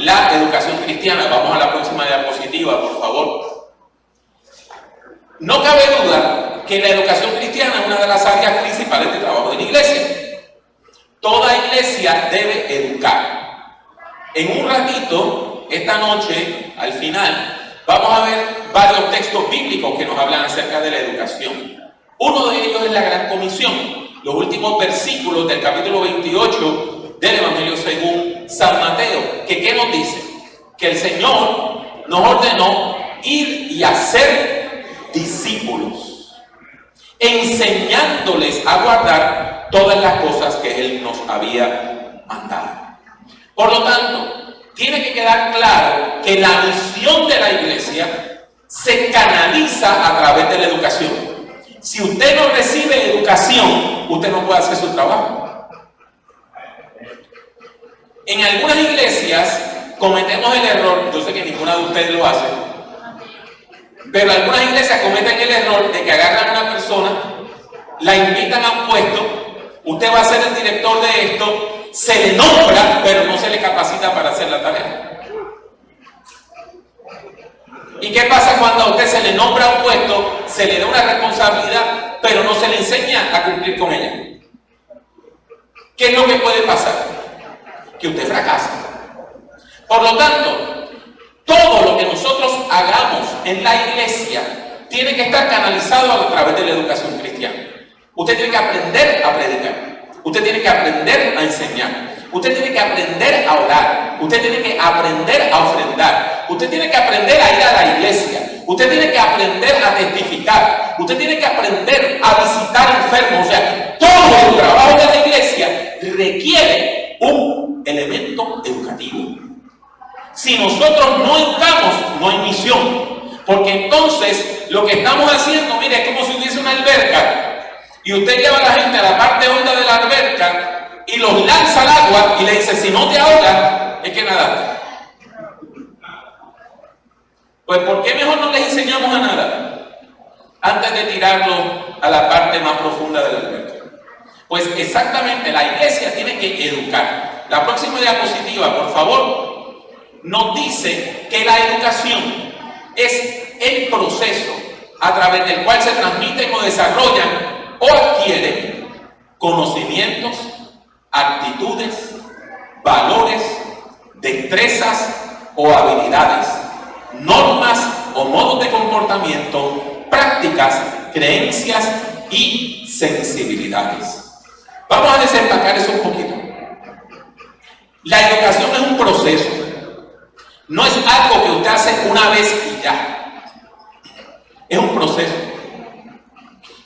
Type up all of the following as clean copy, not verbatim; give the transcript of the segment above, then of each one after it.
la educación cristiana. Vamos a la próxima diapositiva, por favor. No cabe duda que la educación cristiana es una de las áreas principales de trabajo de la iglesia. Toda iglesia debe educar. En un ratito, esta noche, al final, vamos a ver varios textos bíblicos que nos hablan acerca de la educación. Uno de ellos es la Gran Comisión, los últimos versículos del capítulo 28 del Evangelio según San Mateo, que ¿qué nos dice? Que el Señor nos ordenó ir y hacer discípulos, enseñándoles a guardar todas las cosas que Él nos había mandado. Por lo tanto, tiene que quedar claro que la misión de la iglesia se canaliza a través de la educación. Si usted no recibe educación, usted no puede hacer su trabajo. En algunas iglesias cometemos el error, yo sé que ninguna de ustedes lo hace, pero algunas iglesias cometen el error de que agarran a una persona, la invitan a un puesto, usted va a ser el director de esto, se le nombra, pero no se le capacita para hacer la tarea. ¿Y qué pasa cuando a usted se le nombra un puesto, se le da una responsabilidad, pero no se le enseña a cumplir con ella? ¿Qué es lo que puede pasar? Que usted fracasa. Por lo tanto, todo lo que nosotros hagamos en la iglesia tiene que estar canalizado a través de la educación cristiana. Usted tiene que aprender a predicar. Usted tiene que aprender a enseñar. Usted tiene que aprender a orar. Usted tiene que aprender a ofrendar. Usted tiene que aprender a ir a la iglesia. Usted tiene que aprender a testificar. Usted tiene que aprender a visitar enfermos. O sea, todo el trabajo de la iglesia requiere un elemento educativo. Si nosotros no estamos, no hay misión. Porque entonces lo que estamos haciendo, mire, es como si hubiese una alberca. Y usted lleva a la gente a la parte honda de la alberca y los lanza al agua y le dice, si no te ahogas, es que nadaste. Pues ¿por qué mejor no les enseñamos a nadar antes de tirarlos a la parte más profunda de la alberca? Pues exactamente, la iglesia tiene que educar. La próxima diapositiva, por favor, nos dice que la educación es el proceso a través del cual se transmiten o desarrollan o adquieren conocimientos, actitudes, valores, destrezas o habilidades, normas o modos de comportamiento, prácticas, creencias y sensibilidades. Vamos a desempacar eso un poquito. La educación es un proceso, no es algo que usted hace una vez y ya. Es un proceso.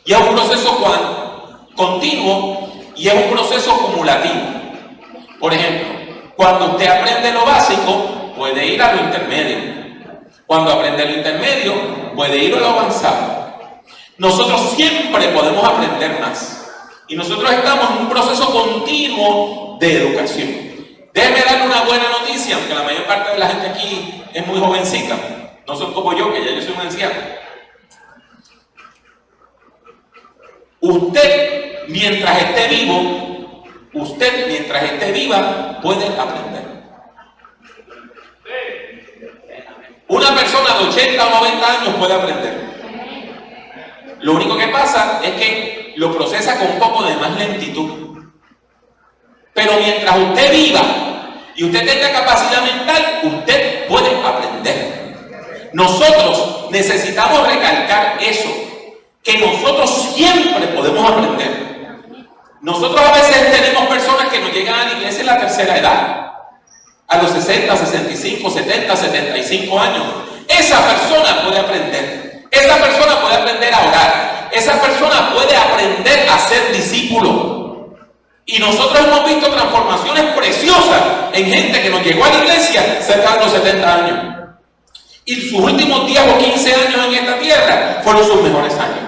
Y es un proceso continuo y es un proceso acumulativo. Por ejemplo, cuando usted aprende lo básico, puede ir a lo intermedio. Cuando aprende lo intermedio, puede ir a lo avanzado. Nosotros siempre podemos aprender más. Y nosotros estamos en un proceso continuo de educación. Déjeme darle una buena noticia, aunque la mayor parte de la gente aquí es muy jovencita. No son como yo, que ya yo soy un anciano. Usted, mientras esté vivo, puede aprender. Una persona de 80 o 90 años puede aprender. Lo único que pasa es que lo procesa con un poco de más lentitud. Pero mientras usted viva y usted tenga capacidad mental, usted puede aprender. Nosotros necesitamos recalcar eso, que nosotros siempre podemos aprender. Nosotros a veces tenemos personas que nos llegan a la iglesia en la tercera edad, a los 60, 65, 70, 75 años. Esa persona puede aprender. Esa persona puede aprender a orar. Esa persona puede aprender a ser discípulo. Y nosotros hemos visto transformaciones preciosas en gente que nos llegó a la iglesia cerca de los 70 años. Y sus últimos 10 o 15 años en esta tierra fueron sus mejores años.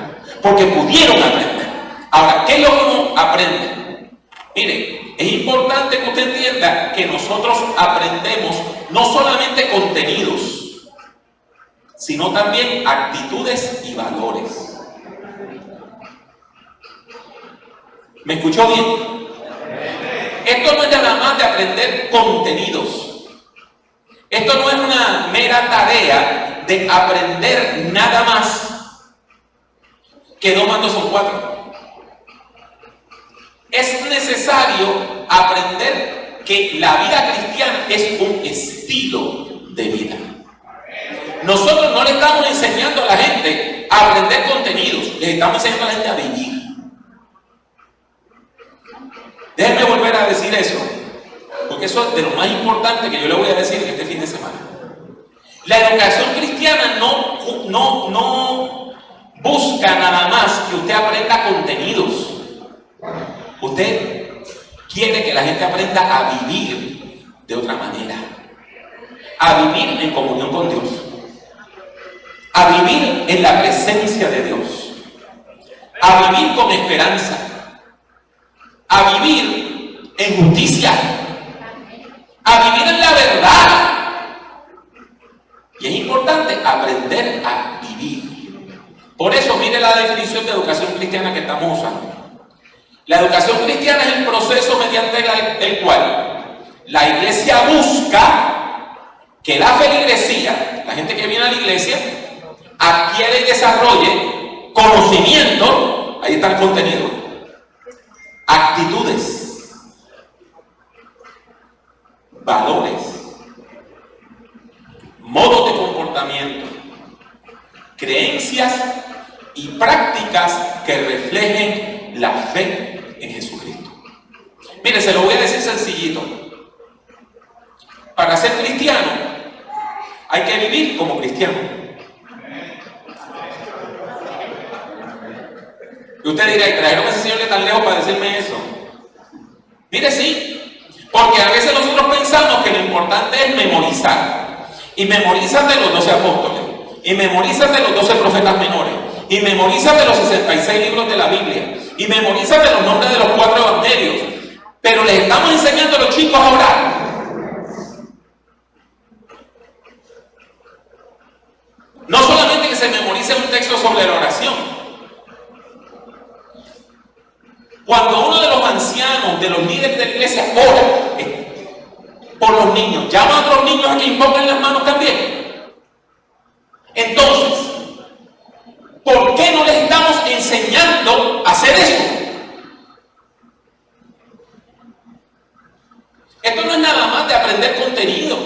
Porque pudieron aprender. Ahora, ¿qué es lo que uno aprende? Mire, es importante que usted entienda que nosotros aprendemos no solamente contenidos, sino también actitudes y valores. ¿Me escuchó bien? Esto no es nada más de aprender contenidos. Esto no es una mera tarea de aprender nada más que 2 más 2 son 4. Es necesario aprender que la vida cristiana es un estilo de vida. Nosotros no le estamos enseñando a la gente a aprender contenidos, le estamos enseñando a la gente a vivir. Déjenme volver a decir eso, porque eso es de lo más importante que yo le voy a decir este fin de semana. La educación cristiana no busca nada más que usted aprenda contenidos. Usted quiere que la gente aprenda a vivir de otra manera, a vivir en comunión con Dios, a vivir en la presencia de Dios, a vivir con esperanza, a vivir en justicia, a vivir en la verdad. Y es importante aprender a vivir. Por eso, mire la definición de educación cristiana que estamos usando. La educación cristiana es el proceso mediante el cual la iglesia busca que la feligresía, la gente que viene a la iglesia, adquiere y desarrolle conocimiento, ahí está el contenido, actitudes, valores, modos de comportamiento, creencias y prácticas que reflejen la fe en Jesucristo. Mire, se lo voy a decir sencillito. Para ser cristiano hay que vivir como cristiano. Y usted dirá, ¿y trajeron a ese señor de tan lejos para decirme eso? Mire, sí, porque a veces nosotros pensamos que lo importante es memorizar. Y memorizas de los 12 apóstoles, y memorizas de los 12 profetas menores, y memorizas de los 66 libros de la Biblia, y memorizas de los nombres de los 4 evangelios. Pero les estamos enseñando a los chicos a orar. No solamente que se memorice un texto sobre la oración. Cuando uno de los ancianos, de los líderes de la iglesia, ora por los niños, llama a otros niños a que impongan las manos también. Entonces, ¿por qué no les estamos enseñando a hacer eso? Esto no es nada más de aprender contenido.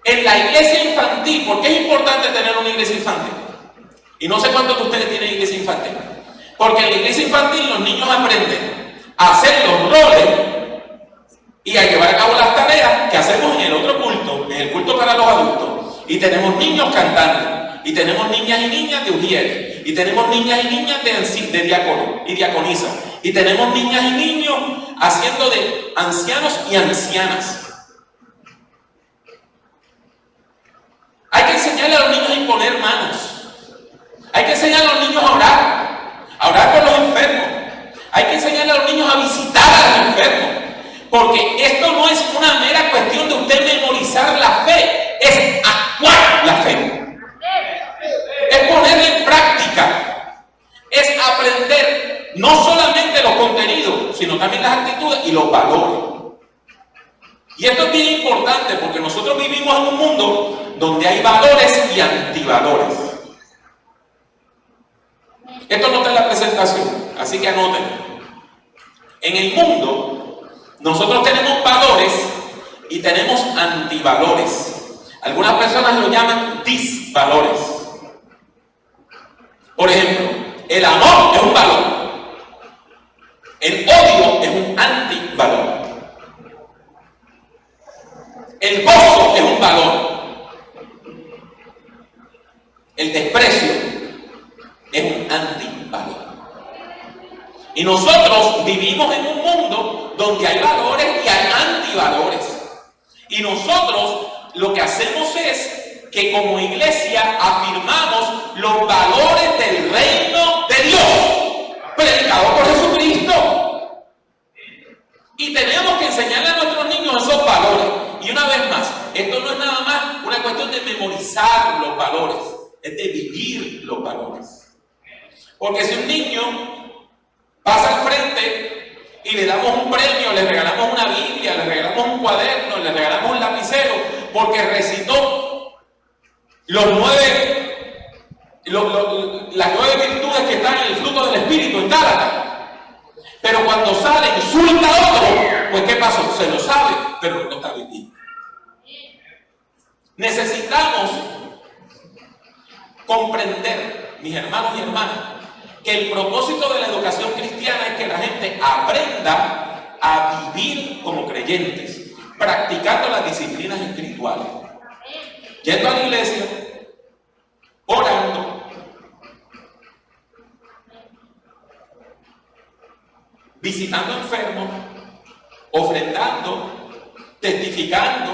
En la iglesia infantil, ¿por qué es importante tener una iglesia infantil? Y no sé cuántos de ustedes tienen iglesia infantil. Porque en la iglesia infantil los niños aprenden a hacer los roles y a llevar a cabo las tareas que hacemos en el otro culto, en el culto para los adultos. Y tenemos niños cantando, y tenemos niñas y niñas de ujieres, y tenemos niñas y niñas de diácono y diaconisa, y tenemos niñas y niños haciendo de ancianos y ancianas. Hay que enseñarle a los niños a imponer manos. Hay que enseñarle a los niños a orar por los enfermos. Hay que enseñarle a los niños a visitar a los enfermos. Porque esto no es una mera cuestión de usted memorizar la fe, es actuar la fe. Es ponerla en práctica. Es aprender no solamente los contenidos, sino también las actitudes y los valores. Y esto es bien importante porque nosotros vivimos en un mundo donde hay valores y antivalores. Esto no está en la presentación, así que anoten. En el mundo, nosotros tenemos valores y tenemos antivalores. Algunas personas lo llaman disvalores. Por ejemplo, el amor es un valor. El odio es un antivalor. El gozo es un valor. El desprecio es un antivalor. Y nosotros vivimos en un mundo donde hay valores y hay antivalores. Y nosotros lo que hacemos es que como iglesia afirmamos los valores del reino de Dios, predicado por Jesucristo. Y tenemos que enseñarle a nuestros niños esos valores. Y una vez más, esto no es nada más una cuestión de memorizar los valores, es de vivir los valores. Porque si un niño pasa al frente y le damos un premio, le regalamos una Biblia, le regalamos un cuaderno, Pedro porque recitó las 9 virtudes que están en el fruto del Espíritu en Gálatas. Pero cuando sale insulta a otro, pues ¿qué pasó? Se lo sabe, pero no está viviendo. Necesitamos comprender, mis hermanos y hermanas, que el propósito de la educación cristiana es que la gente aprenda a vivir como creyentes, practicando las disciplinas espirituales, yendo a la iglesia, orando, visitando enfermos, ofrendando, testificando,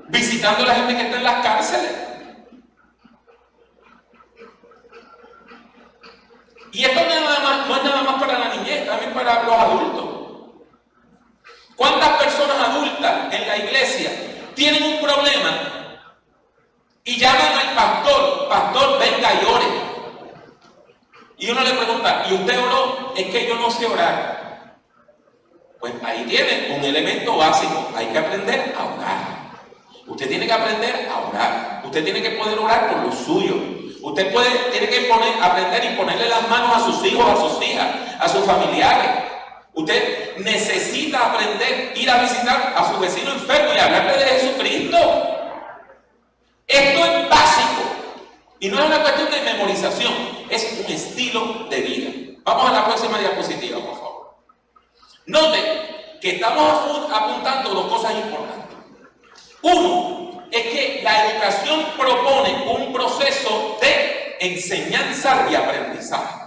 visitando a la gente que está en las cárceles. Y esto no es nada más para la niñez, también para los adultos. ¿Cuántas personas adultas en la iglesia tienen un problema y llaman al pastor? Pastor, venga y ore. Y uno le pregunta, ¿y usted oró? Es que yo no sé orar. Pues ahí tiene un elemento básico. Hay que aprender a orar. Usted tiene que aprender a orar. Usted tiene que poder orar por lo suyo. Usted tiene que aprender y ponerle las manos a sus hijos, a sus hijas, a sus familiares. Usted necesita aprender, ir a visitar a su vecino enfermo y hablarle de Jesucristo. Esto es básico. Y no es una cuestión de memorización, es un estilo de vida. Vamos a la próxima diapositiva, por favor. Note que estamos apuntando dos cosas importantes. Uno, es que la educación propone un proceso de enseñanza y aprendizaje.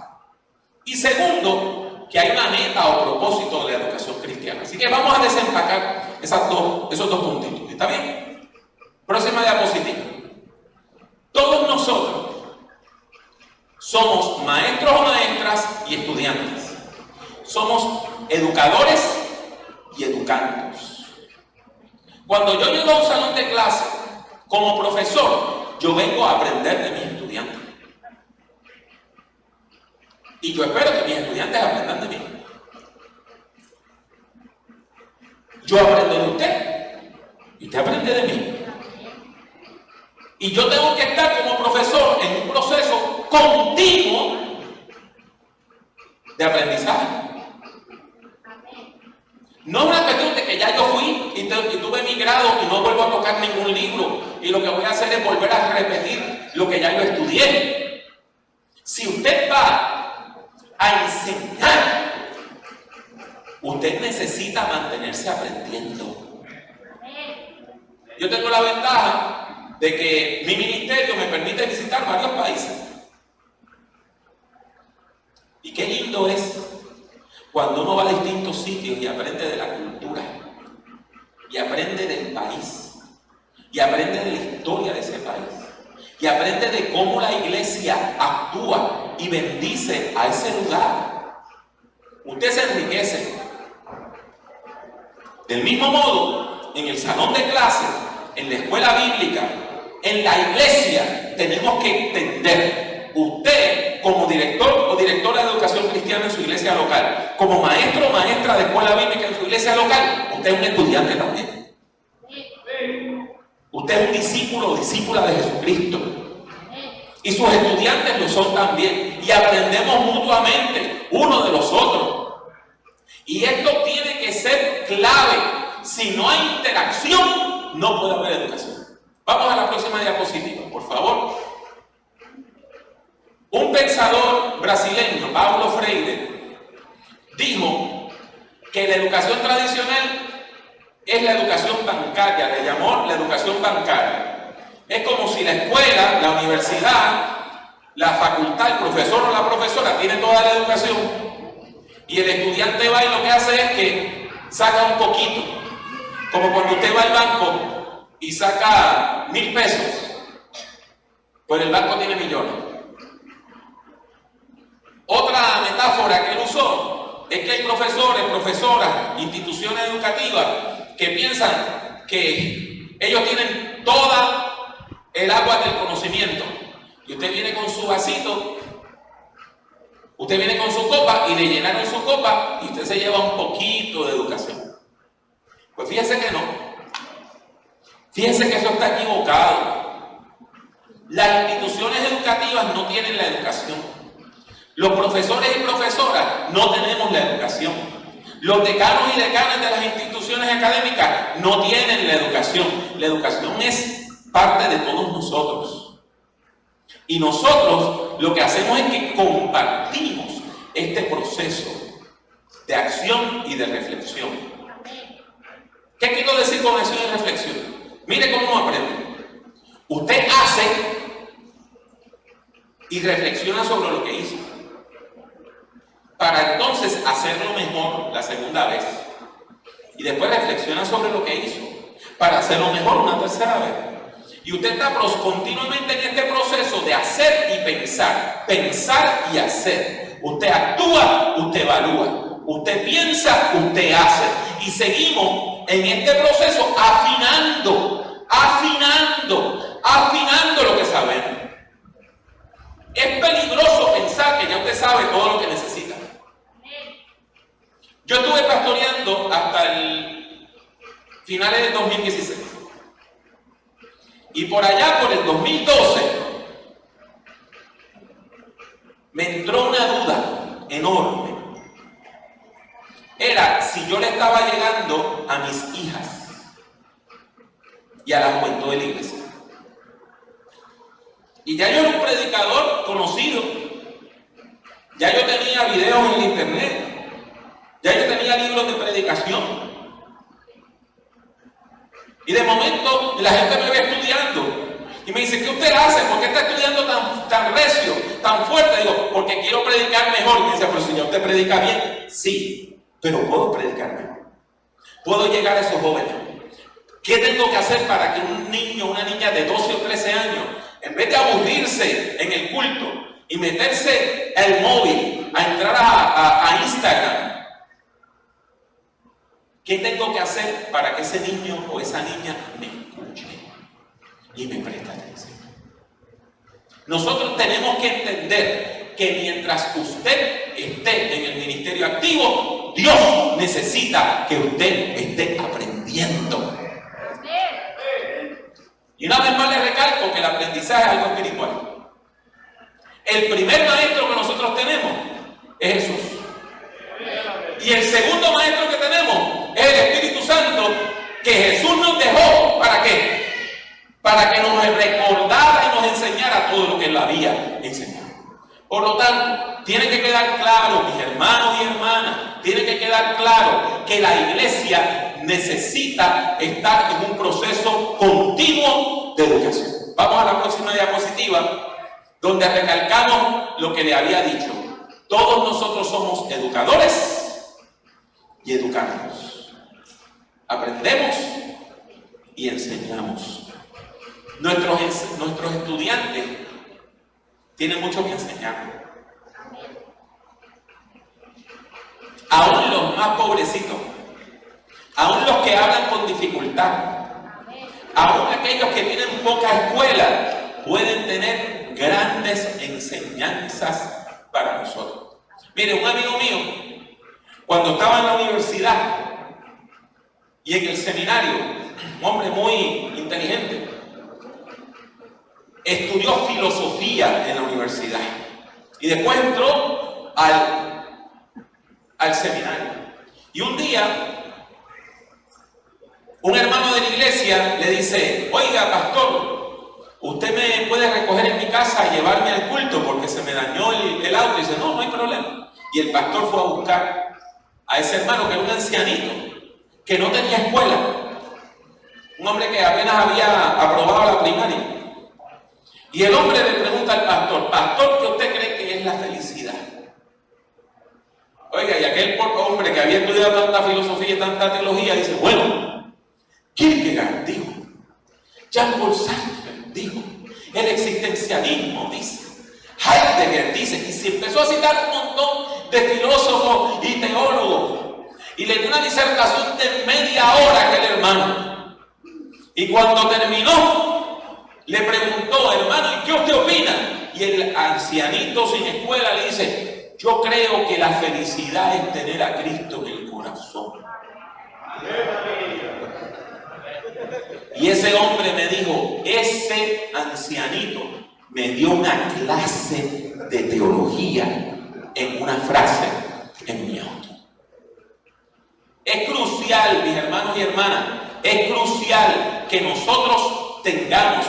Y segundo, que hay una meta o propósito de la educación cristiana. Así que vamos a desempacar esos dos puntitos. ¿Está bien? Próxima diapositiva. Todos nosotros somos maestros o maestras y estudiantes. Somos educadores y educandos. Cuando yo llego a un salón de clase como profesor, yo vengo a aprender de mis estudiantes. Y yo espero que mis estudiantes aprendan de mí. Yo aprendo de usted y usted aprende de mí. Y yo tengo que estar como profesor en un proceso continuo de aprendizaje. No es una cuestión de que ya yo fui y tuve mi grado y no vuelvo a tocar ningún libro y lo que voy a hacer es volver a repetir lo que ya yo estudié. Si usted va a enseñar, usted necesita mantenerse aprendiendo. Yo tengo la ventaja de que mi ministerio me permite visitar varios países. Y qué lindo es cuando uno va a distintos sitios y aprende de la cultura, y aprende del país, y aprende de la historia de ese país, y aprende de cómo la iglesia actúa y bendice a ese lugar. Usted se enriquece. Del mismo modo, en el salón de clase, en la escuela bíblica, en la iglesia, tenemos que entender, usted como director o directora de educación cristiana en su iglesia local, como maestro o maestra de escuela bíblica en su iglesia local, usted es un estudiante también. Usted es un discípulo o discípula de Jesucristo. Y sus estudiantes lo son también. Y aprendemos mutuamente uno de los otros. Y esto tiene que ser clave. Si no hay interacción, no puede haber educación. Vamos a la próxima diapositiva, por favor. Un pensador brasileño, Paulo Freire, dijo que la educación tradicional es la educación bancaria, le llamó la educación bancaria. Es como si la escuela, la universidad, la facultad, el profesor o la profesora tiene toda la educación y el estudiante va y lo que hace es que saca un poquito, como cuando usted va al banco y saca 1,000 pesos, pues el banco tiene millones. Otra metáfora que él usó es que hay profesores, profesoras, instituciones educativas que piensan que ellos tienen toda el agua del conocimiento y usted viene con su vasito, usted viene con su copa y le llenaron su copa y usted se lleva un poquito de educación. Pues fíjese que no. Fíjense que eso está equivocado. Las instituciones educativas no tienen la educación. Los profesores y profesoras no tenemos la educación. Los decanos y decanas de las instituciones académicas no tienen la educación. La educación es parte de todos nosotros. Y nosotros lo que hacemos es que compartimos este proceso de acción y de reflexión. ¿Qué quiero decir con acción y reflexión? Mire cómo uno aprende. Usted hace y reflexiona sobre lo que hizo, para entonces hacerlo mejor la segunda vez. Y después reflexiona sobre lo que hizo, para hacerlo mejor una tercera vez. Y usted está continuamente en este proceso de hacer y pensar y hacer. Usted actúa, usted evalúa. Usted piensa, usted hace. Y seguimos en este proceso afinando lo que sabemos. Es peligroso pensar que ya usted sabe todo lo que necesita. Yo estuve pastoreando hasta el finales del 2016. Y por allá, por el 2012, me entró una duda enorme. Era si yo le estaba llegando a mis hijas y a la juventud de la iglesia. Y ya yo era un predicador conocido. Ya yo tenía videos en el internet. Ya yo tenía libros de predicación. Y de momento la gente me ve estudiando. Y me dice, ¿qué usted hace? ¿Por qué está estudiando tan recio, tan fuerte? Digo, porque quiero predicar mejor. Y me dice, pero señor, ¿usted predica bien? Sí, pero puedo predicar mejor. Puedo llegar a esos jóvenes. ¿Qué tengo que hacer para que un niño, una niña de 12 o 13 años, en vez de aburrirse en el culto y meterse el móvil, a entrar a Instagram, ¿qué tengo que hacer para que ese niño o esa niña me escuche y me preste atención? Nosotros tenemos que entender que mientras usted esté en el ministerio activo, Dios necesita que usted esté aprendiendo. Y una vez más le recalco que el aprendizaje es algo espiritual. El primer maestro que nosotros tenemos es Jesús. Y el segundo maestro que tenemos es el Espíritu Santo, que Jesús nos dejó. ¿Para qué? Para que nos recordara y nos enseñara todo lo que Él había enseñado. Por lo tanto, tiene que quedar claro, mis hermanos y hermanas, tiene que quedar claro que la iglesia necesita estar en un proceso continuo de educación. Vamos a la próxima diapositiva, donde recalcamos lo que le había dicho. Todos nosotros somos educadores y educandos. Aprendemos y enseñamos. Nuestros estudiantes tienen mucho que enseñar. Aún los más pobrecitos, aún los que hablan con dificultad, aún aquellos que tienen poca escuela, pueden tener grandes enseñanzas para nosotros. Mire, un amigo mío, cuando estaba en la universidad y en el seminario, un hombre muy inteligente, estudió filosofía en la universidad y después entró al seminario. Y un día, un hermano de la iglesia le dice, oiga, pastor, ¿usted me puede recoger en mi casa y llevarme al culto porque se me dañó el auto? Y dice, no hay problema. Y el pastor fue a buscar a ese hermano, que era un ancianito, que no tenía escuela, un hombre que apenas había aprobado la primaria. Y el hombre le pregunta al pastor, pastor, ¿qué usted cree que es la felicidad? Oiga, y aquel hombre que había estudiado tanta filosofía y tanta teología dice, bueno, Kierkegaard dijo, Jean-Paul Sartre dijo, el existencialismo dice, Heidegger dice, y se empezó a citar un montón de filósofos y teólogos, y le dio una disertación de media hora a aquel hermano. Y cuando terminó, le preguntó, hermano, ¿y qué usted opina? Y el ancianito sin escuela le dice, yo creo que la felicidad es tener a Cristo en el corazón. Y Y ese hombre me dijo, ese ancianito me dio una clase de teología en una frase en mi auto. Es crucial, mis hermanos y hermanas, es crucial que nosotros tengamos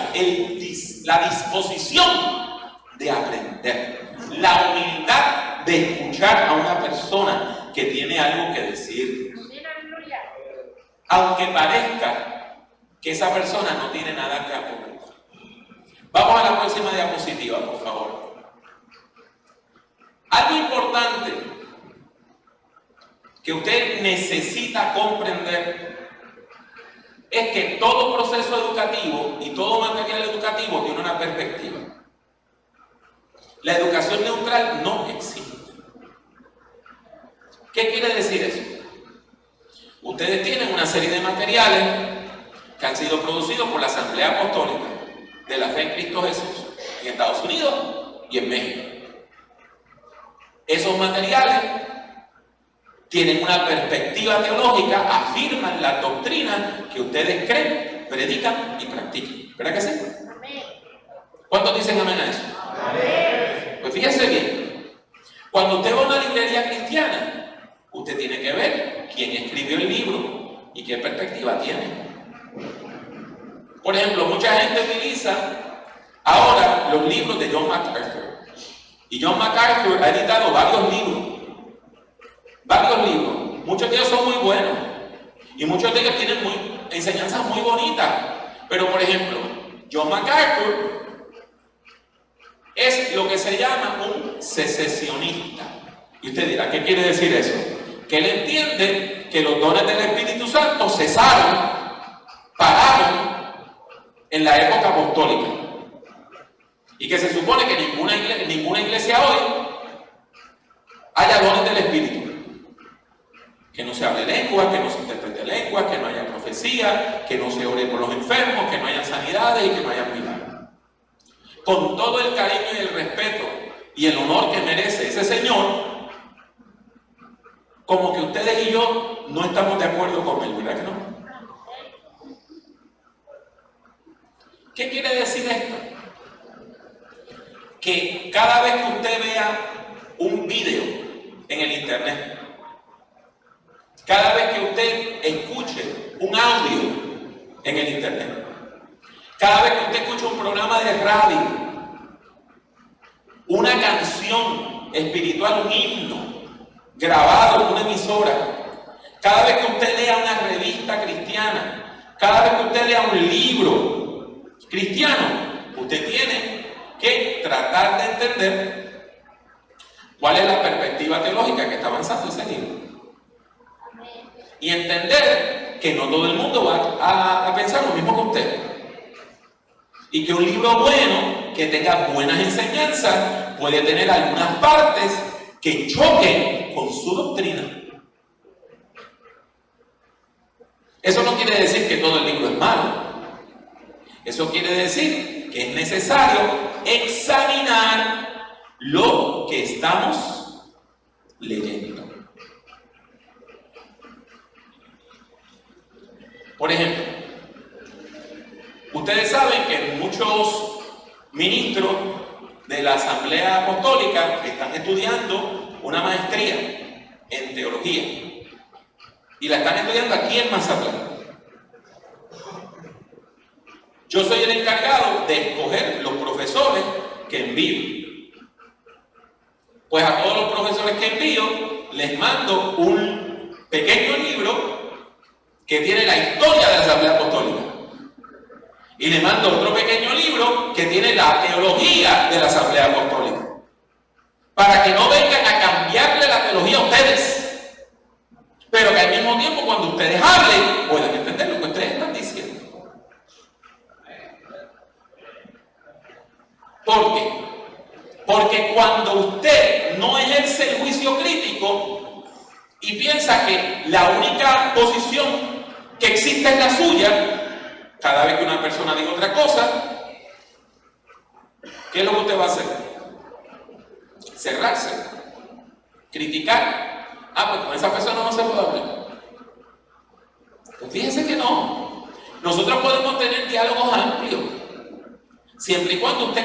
la disposición de aprender, la humildad de escuchar a una persona que tiene algo que decir, aunque parezca que esa persona no tiene nada que aportar. Vamos a la próxima diapositiva, por favor. Algo importante que usted necesita comprender es que todo proceso educativo y todo material educativo tiene una perspectiva. La educación neutral no existe. ¿Qué quiere decir eso? Ustedes tienen una serie de materiales que han sido producidos por la Asamblea Apostólica de la Fe en Cristo Jesús en Estados Unidos y en México. Esos materiales tienen una perspectiva teológica, afirman la doctrina que ustedes creen, predican y practican. ¿Verdad que sí? Amén. ¿Cuántos dicen amén a eso? Amén. Pues fíjense bien, cuando usted va a una librería cristiana, usted tiene que ver quién escribió el libro y qué perspectiva tiene. Por ejemplo, mucha gente utiliza ahora los libros de John MacArthur. Y John MacArthur ha editado varios libros. Muchos de ellos son muy buenos. Y muchos de ellos tienen enseñanzas muy bonitas. Pero, por ejemplo, John MacArthur es lo que se llama un secesionista. Y usted dirá, ¿qué quiere decir eso? Que él entiende que los dones del Espíritu Santo cesaron, pararon en la época apostólica. Y que se supone que ninguna iglesia hoy haya dones del Espíritu. Que no se hable lenguas, que no se interprete lenguas, que no haya profecía, que no se ore por los enfermos, que no haya sanidades y que no haya milagros. Con todo el cariño y el respeto y el honor que merece ese señor, como que ustedes y yo no estamos de acuerdo con él, ¿verdad que no? ¿Qué quiere decir esto? Que cada vez que usted vea un video en el internet, cada vez que usted escuche un audio en el internet, cada vez que usted escuche un programa de radio, una canción espiritual, un himno grabado en una emisora, cada vez que usted lea una revista cristiana, cada vez que usted lea un libro cristiano, usted tiene que tratar de entender cuál es la perspectiva teológica que está avanzando ese libro. Y entender que no todo el mundo va a pensar lo mismo que usted. Y que un libro bueno, que tenga buenas enseñanzas, puede tener algunas partes que choquen con su doctrina. Eso no quiere decir que todo el libro es malo. Eso quiere decir que es necesario examinar lo que estamos leyendo. Por ejemplo, ustedes saben que muchos ministros de la Asamblea Apostólica están estudiando una maestría en teología y la están estudiando aquí en Mazatlán. Yo soy el encargado de escoger los profesores que envío. Pues a todos los profesores que envío les mando un pequeño libro que tiene la historia de la Asamblea Apostólica. Y le mando otro pequeño libro que tiene la teología de la Asamblea Apostólica. Para que no vengan a cambiarle la teología a ustedes. Pero que al mismo tiempo, cuando ustedes hablen, puedan entender lo que ustedes están diciendo. ¿Por qué? Porque cuando usted no ejerce el juicio crítico y piensa que la única posición que existe es la suya, cada vez que una persona diga otra cosa, ¿qué es lo que usted va a hacer? Cerrarse, criticar. Pues con esa persona no se puede hablar. Pues fíjense que no. Nosotros podemos tener diálogos amplios, siempre y cuando usted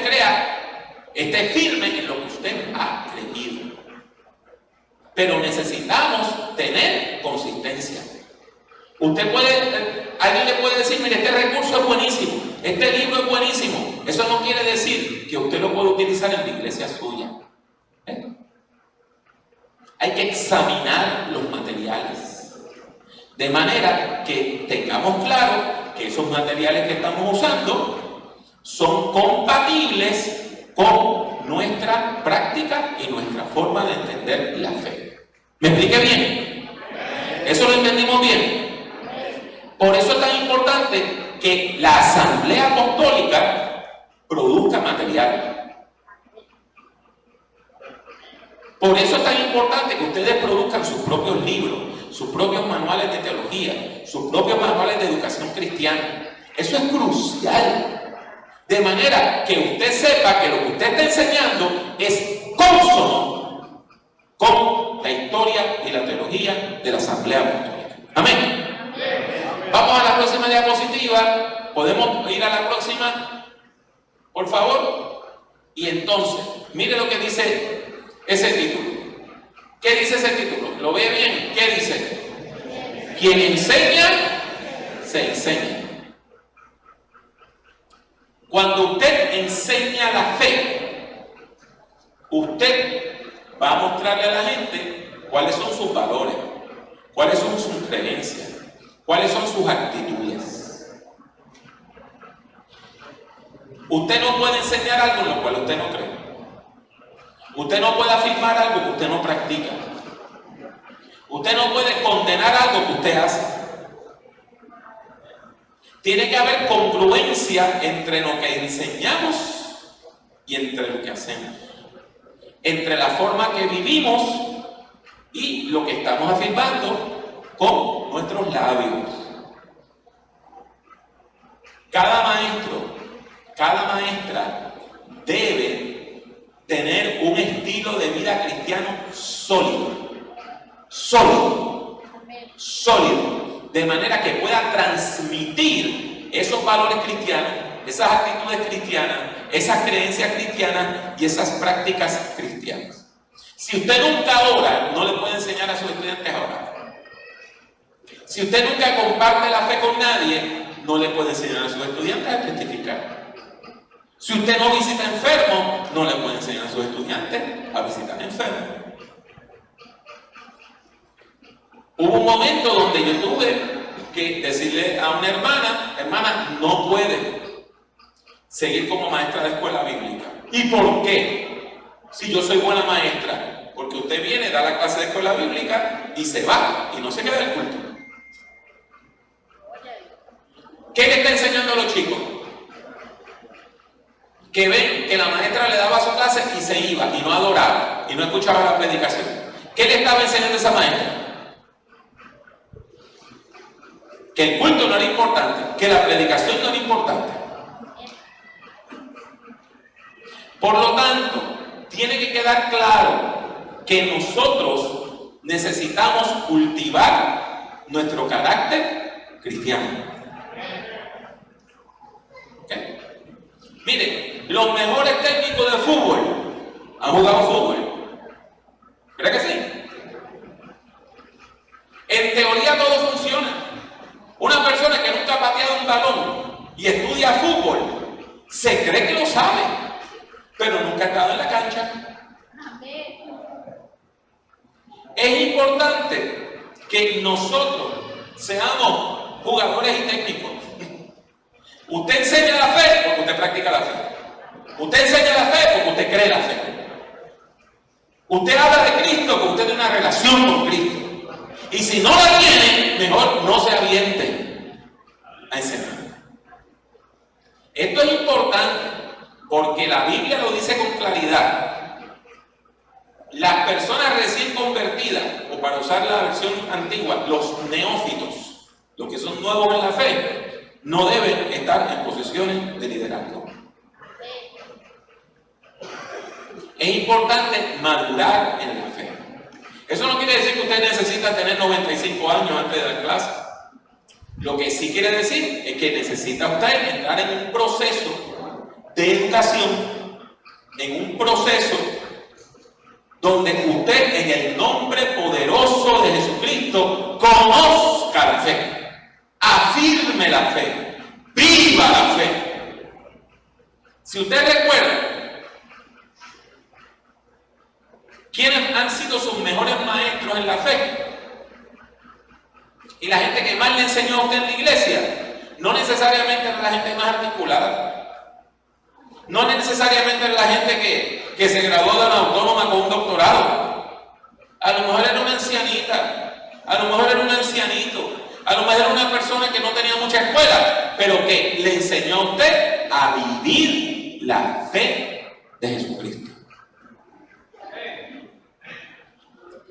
esté firme en lo que usted ha creído. Pero necesitamos tener consistencia. Alguien le puede decir, mire, este recurso es buenísimo, este libro es buenísimo. Eso no quiere decir que usted lo pueda utilizar en la iglesia suya. Hay que examinar los materiales, de manera que tengamos claro que esos materiales que estamos usando son compatibles con nuestra práctica y nuestra forma de entender la fe. ¿Me expliqué bien? ¿Eso lo entendimos bien? Por eso es tan importante que la Asamblea Apostólica produzca material. Por eso es tan importante que ustedes produzcan sus propios libros, sus propios manuales de teología, sus propios manuales de educación cristiana. Eso es crucial. De manera que usted sepa que lo que usted está enseñando es consono con la historia y la teología de la Asamblea Apostólica. Amén. Vamos a la próxima diapositiva. ¿Podemos ir a la próxima? Por favor. Y entonces, mire lo que dice ese título. ¿Qué dice ese título? ¿Lo ve bien? ¿Qué dice? Quien enseña, se enseña. Cuando usted enseña la fe, usted va a mostrarle a la gente cuáles son sus valores, cuáles son sus creencias, cuáles son sus actitudes. Usted no puede enseñar algo en lo cual usted no cree. Usted no puede afirmar algo que usted no practica. Usted no puede condenar algo que usted hace. Tiene que haber congruencia entre lo que enseñamos y entre lo que hacemos. Entre la forma que vivimos y lo que estamos afirmando con nuestros labios. Cada maestro, cada maestra debe tener un estilo de vida cristiano sólido. De manera que pueda transmitir esos valores cristianos, esas actitudes cristianas, esas creencias cristianas y esas prácticas cristianas. Si usted nunca ora, no le puede enseñar a sus estudiantes a orar. Si usted nunca comparte la fe con nadie, no le puede enseñar a sus estudiantes a testificar. Si usted no visita enfermos, no le puede enseñar a sus estudiantes a visitar enfermos. Hubo un momento donde yo tuve que decirle a una hermana, no puede seguir como maestra de escuela bíblica. ¿Y por qué? Si yo soy buena maestra, porque usted viene, da la clase de escuela bíblica y se va y no se queda en el culto. ¿Qué le está enseñando a los chicos? Que ven que la maestra le daba su clase y se iba y no adoraba y no escuchaba la predicación. ¿Qué le estaba enseñando a esa maestra? Que el culto no era importante, que la predicación no era importante. Por lo tanto, tiene que quedar claro que nosotros necesitamos cultivar nuestro carácter cristiano. ¿Okay? Mire, los mejores técnicos de fútbol han jugado fútbol. ¿Verdad que sí? En teoría todo funciona. Una persona que nunca ha pateado un balón y estudia fútbol, se cree que lo sabe, pero nunca ha estado en la cancha. Es importante que nosotros seamos jugadores y técnicos. Usted enseña la fe porque usted practica la fe. Usted enseña la fe porque usted cree la fe. Usted habla de Cristo porque usted tiene una relación con Cristo. Y si no la tiene, mejor no se aviente a enseñar. Esto es importante porque la Biblia lo dice con claridad. Las personas recién convertidas, o para usar la versión antigua, los neófitos, los que son nuevos en la fe, no deben estar en posiciones de liderazgo. Es importante madurar en la fe. Eso no quiere decir que usted necesita tener 95 años antes de dar clase. Lo que sí quiere decir es que necesita usted entrar en un proceso de educación, en un proceso donde usted, en el nombre poderoso de Jesucristo, conozca la fe, afirme la fe, viva la fe. Si usted recuerda, ¿quiénes han sido sus mejores maestros en la fe? Y la gente que más le enseñó a usted en la iglesia, no necesariamente era la gente más articulada, no necesariamente era la gente que se graduó de una autónoma con un doctorado. A lo mejor era una ancianita, a lo mejor era un ancianito, a lo mejor era una persona que no tenía mucha escuela, pero que le enseñó a usted a vivir la fe de Jesucristo.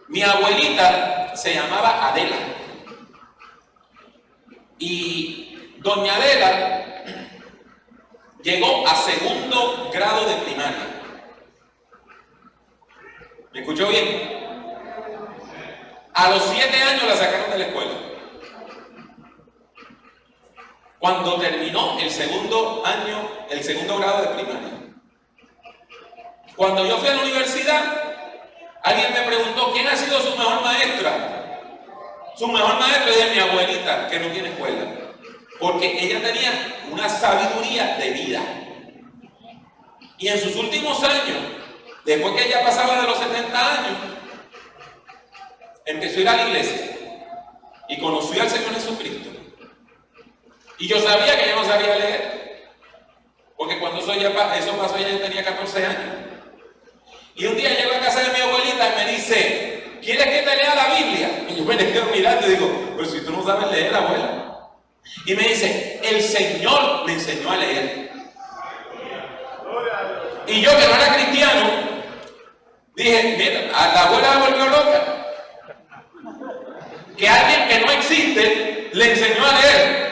Mi abuelita se llamaba Adela. Y doña Adela llegó a segundo grado de primaria. ¿Me escuchó bien? A los 7 años la sacaron de la escuela. Cuando terminó el segundo grado de primaria. Cuando yo fui a la universidad, alguien me preguntó quién ha sido su mejor maestra. Su mejor maestra es mi abuelita, que no tiene escuela, porque ella tenía una sabiduría de vida. Y en sus últimos años, después que ella pasaba de los 70 años, empezó a ir a la iglesia y conoció al Señor Jesucristo. Y yo sabía que ella no sabía leer, porque cuando eso pasó ella tenía 14 años. Y un día llegó a casa de mi abuelita y me dice: ¿quieres que te lea la Biblia? Y yo me le quedo mirando y digo: pero si tú no sabes leer, abuela. Y me dice: el Señor me enseñó a leer. Y yo, que no era cristiano, dije: mira, a la abuela me volvió loca. Que alguien que no existe le enseñó a leer.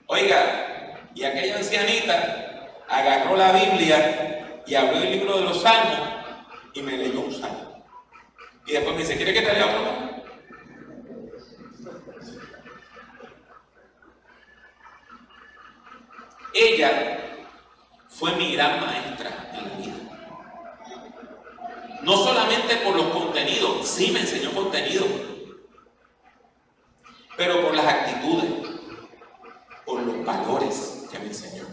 Oiga, y aquella ancianita agarró la Biblia y abrió el libro de los Salmos y me leyó un salmo. Y después me dice: ¿quiere que te lea otro más? Ella fue mi gran maestra en la vida. No solamente por los contenidos, sí me enseñó contenido, pero por las actitudes, por los valores que me enseñó.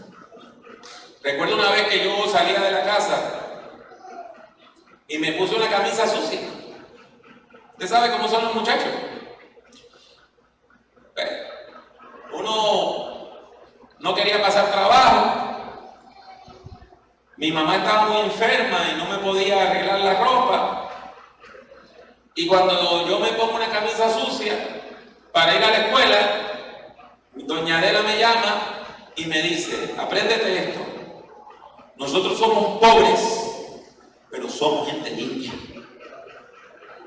Recuerdo una vez que yo salía de la casa y me puse una camisa sucia. ¿Usted sabe cómo son los muchachos? Uno no quería pasar trabajo. Mi mamá estaba muy enferma y no me podía arreglar la ropa. Y cuando yo me pongo una camisa sucia para ir a la escuela, doña Adela me llama y me dice: apréndete esto. Nosotros somos pobres, pero somos gente limpia.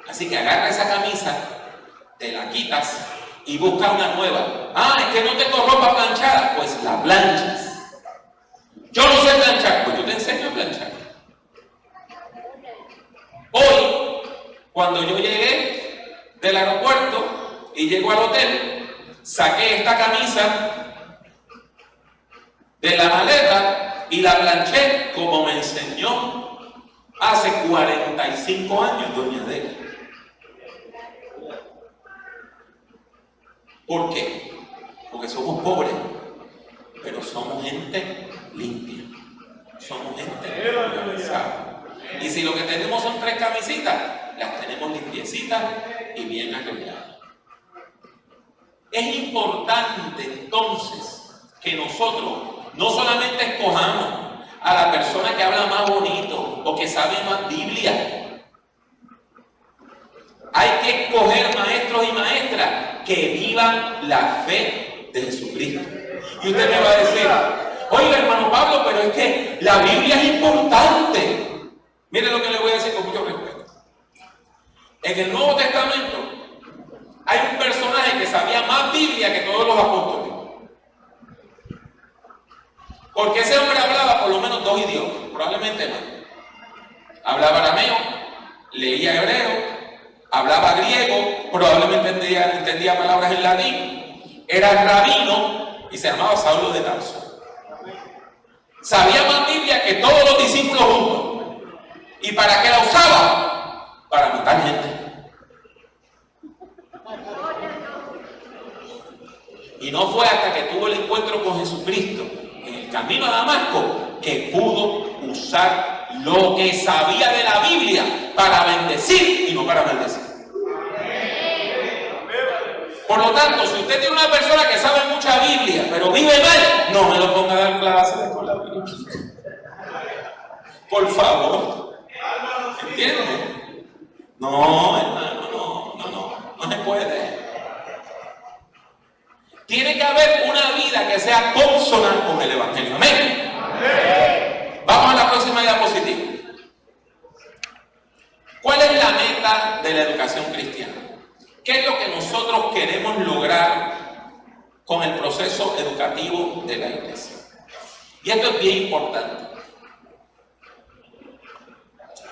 Así que agarra esa camisa, te la quitas y busca una nueva. Ah, es que no tengo ropa planchada. Pues la planchas. Yo no sé planchar, pues yo te enseño a planchar. Hoy, cuando yo llegué del aeropuerto y llego al hotel, saqué esta camisa de la maleta y la planché como me enseñó hace 45 años doña Adela. ¿Por qué? Porque somos pobres, pero somos gente limpia. Somos gente organizada. Y si lo que tenemos son 3 camisitas, las tenemos limpiecitas y bien arregladas. Es importante entonces que nosotros no solamente escojamos a la persona que habla más bonito o que sabe más Biblia. Hay que escoger maestros y maestras que vivan la fe de Jesucristo. Y usted me va a decir: oiga, hermano Pablo, pero es que la Biblia es importante. Mire lo que le voy a decir con mucho respeto. En el Nuevo Testamento hay un personaje que sabía más Biblia que todos los apóstoles. Porque ese hombre hablaba por lo menos 2 idiomas, probablemente más. Hablaba arameo, leía hebreo, hablaba griego, probablemente entendía palabras en latín. era rabino y se llamaba Saulo de Tarso. Sabía más Biblia que todos los discípulos juntos. ¿Y para qué la usaba? Para matar gente. Y no fue hasta que tuvo el encuentro con Jesucristo en el camino a Damasco que pudo usar lo que sabía de la Biblia para bendecir y no para maldecir. Por lo tanto, si usted tiene una persona que sabe mucha Biblia, pero vive mal, no me lo ponga a dar clases con la Biblia. Por favor. ¿Entiende? No, hermano, no se puede. Tiene que haber una vida que sea consona con el Evangelio. Amén. Vamos a la próxima diapositiva. ¿Cuál es la meta de la educación cristiana? ¿Qué es lo que nosotros queremos lograr con el proceso educativo de la iglesia? Y esto es bien importante.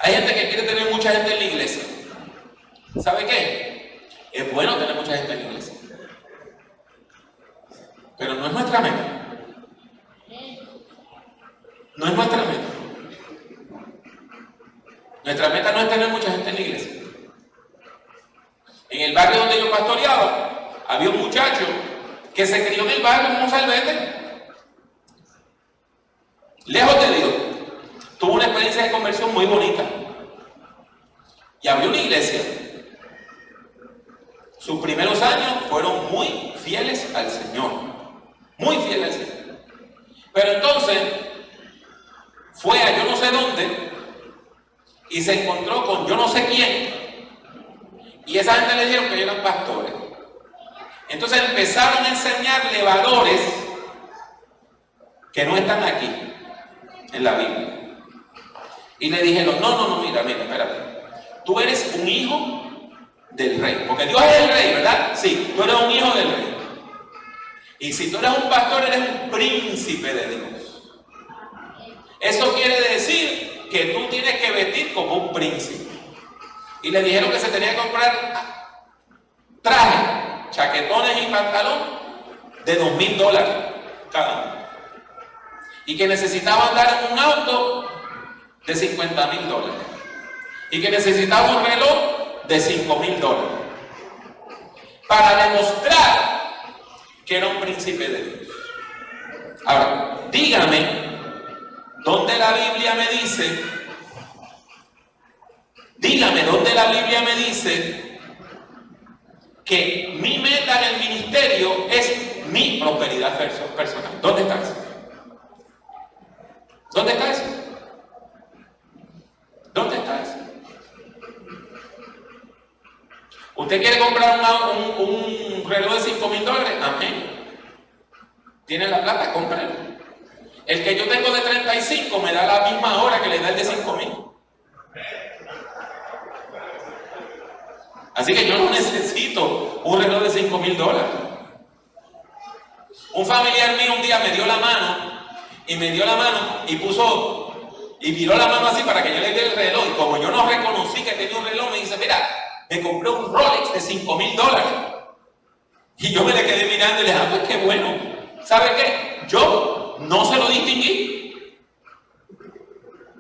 Hay gente que quiere tener mucha gente en la iglesia. ¿Sabe qué? Es bueno tener mucha gente en la iglesia. Pero no es nuestra meta. No es nuestra meta. Nuestra meta no es tener mucha gente en la iglesia. En el barrio donde yo pastoreaba, había un muchacho que se crió en el barrio como un salvete. Lejos de Dios. Tuvo una experiencia de conversión muy bonita. Y abrió una iglesia. Sus primeros años fueron muy fieles al Señor. Muy fieles al Señor. Pero entonces fue a yo no sé dónde y se encontró con yo no sé quién. Y esa gente le dijeron que ellos eran pastores. Entonces empezaron a enseñarle valores que no están aquí en la Biblia. Y le dijeron, no, mira, espérate. Tú eres un hijo del rey. Porque Dios es el rey, ¿verdad? Sí, tú eres un hijo del rey. Y si tú eres un pastor, eres un príncipe de Dios. Eso quiere decir que tú tienes que vestir como un príncipe. Y le dijeron que se tenía que comprar traje, chaquetones y pantalón de $2,000 cada uno. Y que necesitaba andar en un auto de $50,000. Y que necesitaba un reloj de $5,000. Para demostrar que era un príncipe de Dios. Ahora, dígame, ¿dónde la Biblia me dice? Dígame, ¿dónde la Biblia me dice que mi meta en el ministerio es mi prosperidad personal? ¿Dónde está eso? ¿Dónde está eso? ¿Dónde está eso? ¿Usted quiere comprar un reloj de $5,000? Amén. ¿Tiene la plata? Cómpralo. El que yo tengo de 35 me da la misma hora que le da el de 5,000. Así que yo no necesito un reloj de $5,000. Un familiar mío un día me dio la mano y puso y viró la mano así para que yo le dé el reloj. Y como yo no reconocí que tenía un reloj, me dice, mira, me compré un Rolex de $5,000. Y yo me le quedé mirando y le dije, pues qué bueno. ¿Sabe qué? Yo no se lo distinguí.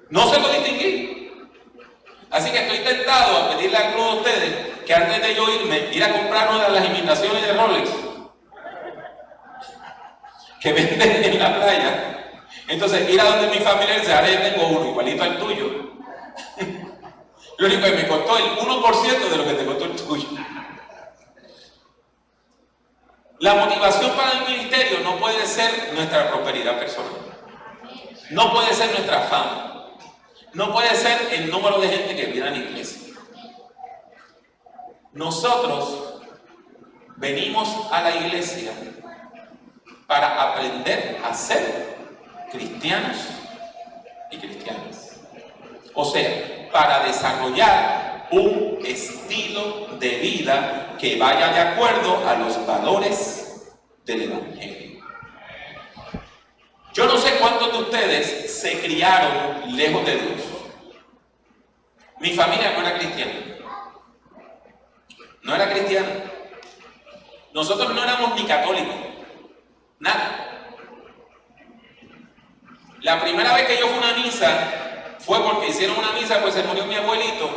No se lo distinguí. Así que estoy tentado a pedirle a algunos de ustedes que antes de yo irme, ir a comprar una de las imitaciones de Rolex que venden en la playa. Entonces, ir a donde mi familia dice, ahora yo tengo uno igualito al tuyo. Lo único que me costó el 1% de lo que te costó el tuyo. La motivación para el ministerio no puede ser nuestra prosperidad personal. No puede ser nuestra fama. No puede ser el número de gente que viene a la iglesia. Nosotros venimos a la iglesia para aprender a ser cristianos y cristianas. O sea, para desarrollar un estilo de vida que vaya de acuerdo a los valores del Evangelio. Yo no sé cuántos de ustedes se criaron lejos de Dios. Mi familia no era cristiana. No era cristiana. Nosotros no éramos ni católicos, nada. La primera vez que yo fui a una misa fue porque hicieron una misa, pues se murió mi abuelito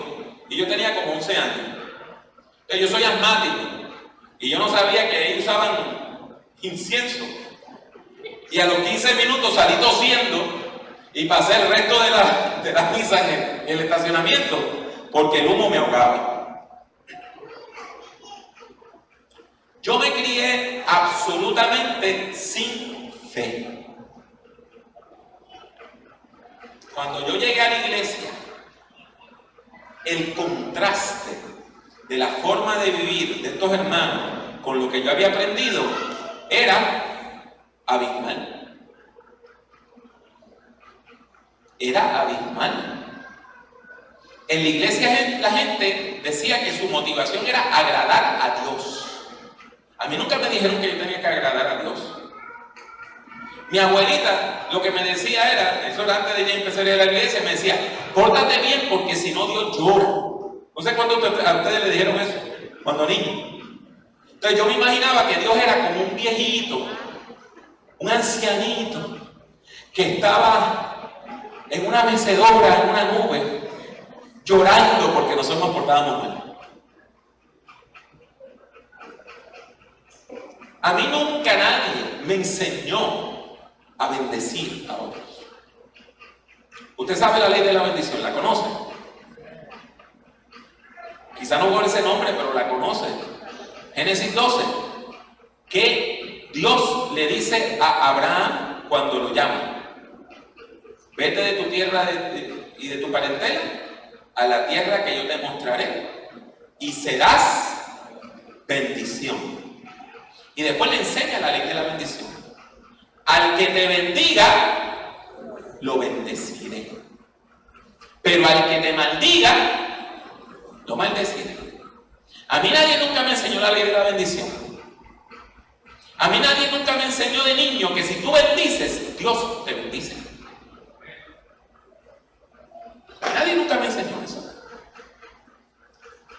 y yo tenía como 11 años. Yo soy asmático y yo no sabía que ellos usaban incienso. Y a los 15 minutos salí tosiendo y pasé el resto de la misa en el estacionamiento porque el humo me ahogaba. Yo me crié absolutamente sin fe. Cuando yo llegué a la iglesia, el contraste de la forma de vivir de estos hermanos con lo que yo había aprendido era abismal. Era abismal. En la iglesia la gente decía que su motivación era agradar a Dios. A mí nunca me dijeron que yo tenía que agradar a Dios. Mi abuelita lo que me decía era, eso era antes de ya empezar a ir a la iglesia, me decía, pórtate bien porque si no Dios llora. No sé cuándo a ustedes le dijeron eso, cuando niños. Entonces yo me imaginaba que Dios era como un viejito, un ancianito, que estaba en una mecedora, en una nube, llorando porque nosotros nos portábamos mal. A mí nunca nadie me enseñó a bendecir a otros. Usted sabe la ley de la bendición, ¿la conoce? Quizá no por ese nombre, pero la conoce. Génesis 12, que Dios le dice a Abraham cuando lo llama: vete de tu tierra y de tu parentela a la tierra que yo te mostraré y serás bendición. Y después le enseña la ley de la bendición. Al que te bendiga, lo bendeciré. Pero al que te maldiga, lo maldeciré. A mí nadie nunca me enseñó la ley de la bendición. A mí nadie nunca me enseñó de niño que si tú bendices, Dios te bendice. Nadie nunca me enseñó eso.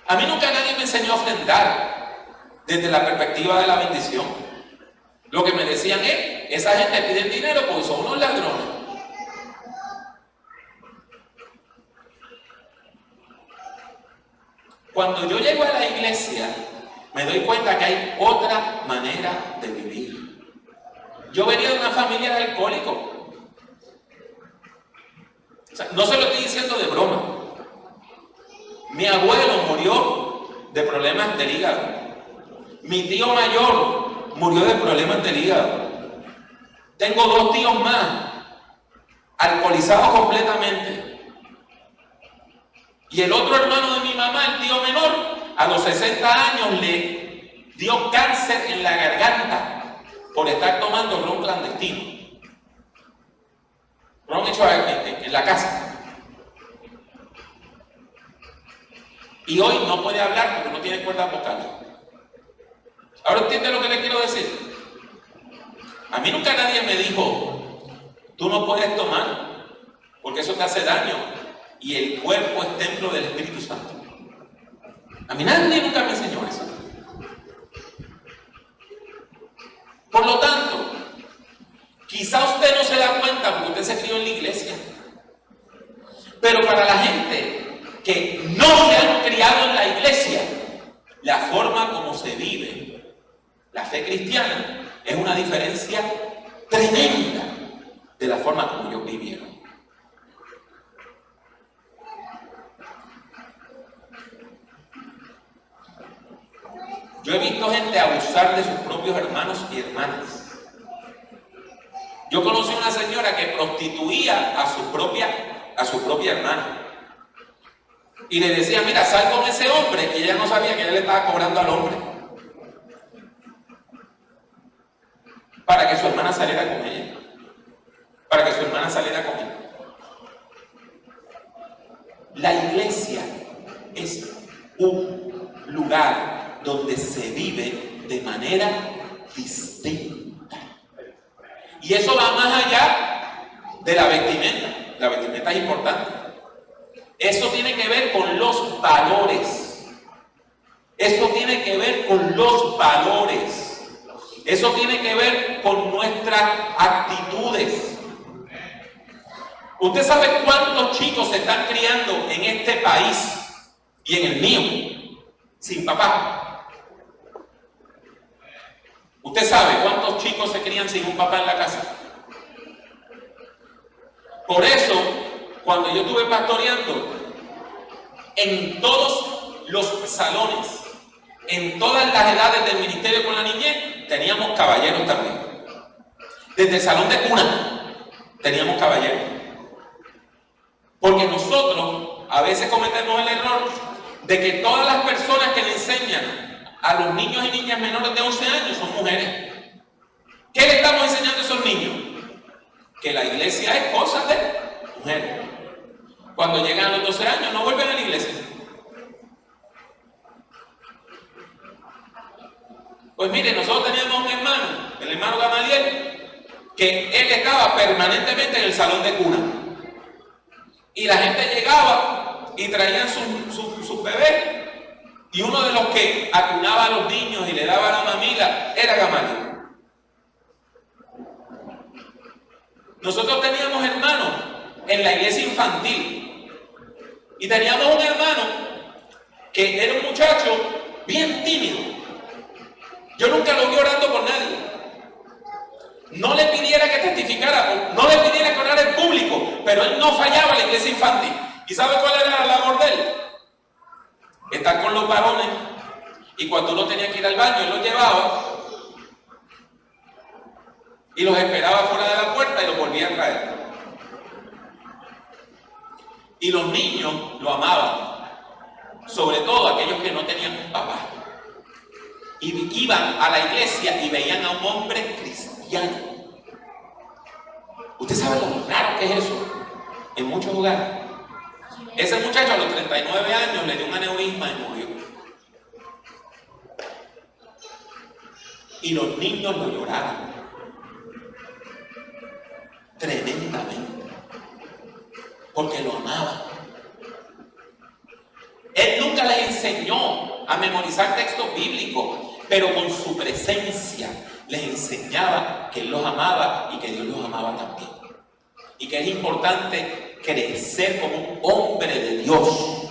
A mí nunca nadie me enseñó a ofrendar desde la perspectiva de la bendición. Lo que me decían es, esa gente pide dinero porque son unos ladrones. Cuando yo llego a la iglesia, me doy cuenta que hay otra manera de vivir. Yo venía de una familia de alcohólicos. O sea, no se lo estoy diciendo de broma. Mi abuelo murió de problemas del hígado. Mi tío mayor murió de problemas del hígado. Tengo 2 tíos más, alcoholizados completamente. Y el otro hermano de mi mamá, el tío menor, a los 60 años le dio cáncer en la garganta por estar tomando ron clandestino. Ron hecho en la casa. Y hoy no puede hablar porque no tiene cuerdas vocales. ¿Ahora entiende lo que le quiero decir? A mí nunca nadie me dijo, tú no puedes tomar porque eso te hace daño y el cuerpo es templo del Espíritu Santo. A mí nadie nunca me enseñó eso. Por lo tanto, quizá usted no se da cuenta porque usted se crió en la iglesia, pero para la gente que no se han criado en la iglesia, la forma como se vive la fe cristiana es una diferencia tremenda de la forma como ellos vivieron. Yo he visto gente abusar de sus propios hermanos y hermanas. Yo conocí una señora que prostituía a su propia hermana. Y le decía, mira, sal con ese hombre, y ella no sabía que ella le estaba cobrando al hombre. Para que su hermana saliera con ella. Para que su hermana saliera con él. La iglesia es un lugar donde se vive de manera distinta. Y eso va más allá de la vestimenta. La vestimenta es importante. Eso tiene que ver con los valores. Eso tiene que ver con los valores. Eso tiene que ver con nuestras actitudes. ¿Usted sabe cuántos chicos se están criando en este país y en el mío sin papá? ¿Usted sabe cuántos chicos se crían sin un papá en la casa? Por eso, cuando yo estuve pastoreando, en todos los salones, en todas las edades del ministerio con la niñez, teníamos caballeros también. Desde el salón de cuna teníamos caballeros. Porque nosotros a veces cometemos el error de que todas las personas que le enseñan a los niños y niñas menores de 11 años son mujeres. ¿Qué le estamos enseñando a esos niños? Que la iglesia es cosa de mujeres. Cuando llegan a los 12 años no vuelven a la iglesia. Pues mire, nosotros teníamos un hermano, el hermano Gamaliel, que él estaba permanentemente en el salón de cuna. Y la gente llegaba y traían sus bebés. Y uno de los que acunaba a los niños y le daba la mamila era Gamaliel. Nosotros teníamos hermanos en la iglesia infantil. Y teníamos un hermano que era un muchacho bien tímido. Yo nunca lo vi orando por nadie. No le pidiera que testificara, no le pidiera que orara en público, pero él no fallaba en la iglesia infantil. ¿Y sabe cuál era la labor de él? Estar con los varones, y cuando uno tenía que ir al baño, él los llevaba y los esperaba fuera de la puerta y los volvía a traer. Y los niños lo amaban, sobre todo aquellos que no tenían un papá. Y iban a la iglesia y veían a un hombre cristiano. ¿Usted sabe lo raro que es eso? En muchos lugares. Ese muchacho a los 39 años le dio un aneurisma y murió. Y los niños lo lloraban tremendamente, porque lo amaban. Él nunca les enseñó a memorizar textos bíblicos, pero con su presencia les enseñaba que Él los amaba y que Dios los amaba también. Y que es importante crecer como un hombre de Dios.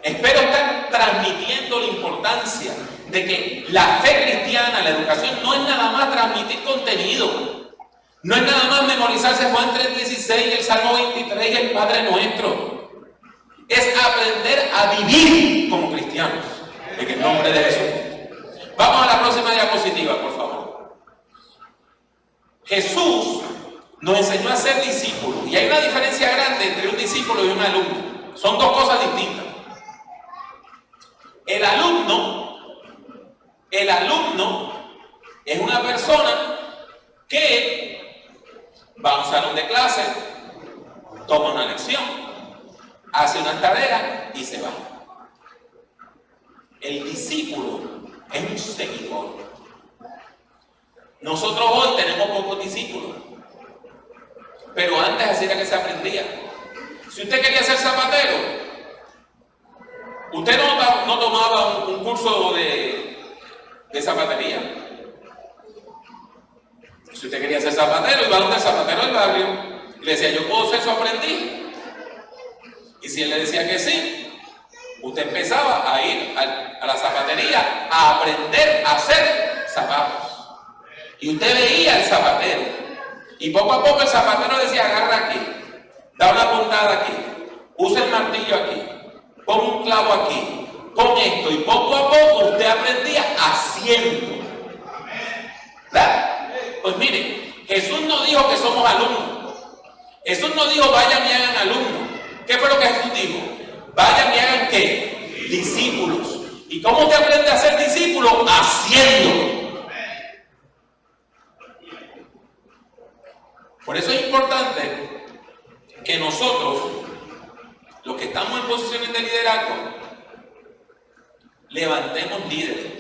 Espero estar transmitiendo la importancia de que la fe cristiana, la educación, no es nada más transmitir contenido. No es nada más memorizarse Juan 3:16, el Salmo 23 y el Padre Nuestro. Es aprender a vivir como cristianos, en el nombre de Jesús. Vamos a la próxima diapositiva, por favor. Jesús nos enseñó a ser discípulos. Y hay una diferencia grande entre un discípulo y un alumno. Son dos cosas distintas. El alumno es una persona que va a un salón de clase, toma una lección, hace una tarea y se va. El discípulo es un seguidor. Nosotros hoy tenemos pocos discípulos, pero antes así era que se aprendía. Si usted quería ser zapatero, usted no tomaba un curso de zapatería. Si usted quería ser zapatero, iba a donde el zapatero del barrio y le decía, yo puedo ser su aprendiz. Y si él le decía que sí, usted empezaba a ir a la zapatería a aprender a hacer zapatos. Y usted veía al zapatero. Y poco a poco el zapatero decía, agarra aquí, da una puntada aquí, usa el martillo aquí, pon un clavo aquí, pon esto. Y poco a poco usted aprendía haciendo. ¿Verdad? Pues mire, Jesús no dijo que somos alumnos. Jesús no dijo vayan y hagan alumnos. ¿Qué fue lo que Jesús dijo? Vayan y hagan ¿qué? Discípulos. ¿Y cómo usted aprende a ser discípulo? Haciendo. Por eso es importante que nosotros, los que estamos en posiciones de liderazgo, levantemos líderes.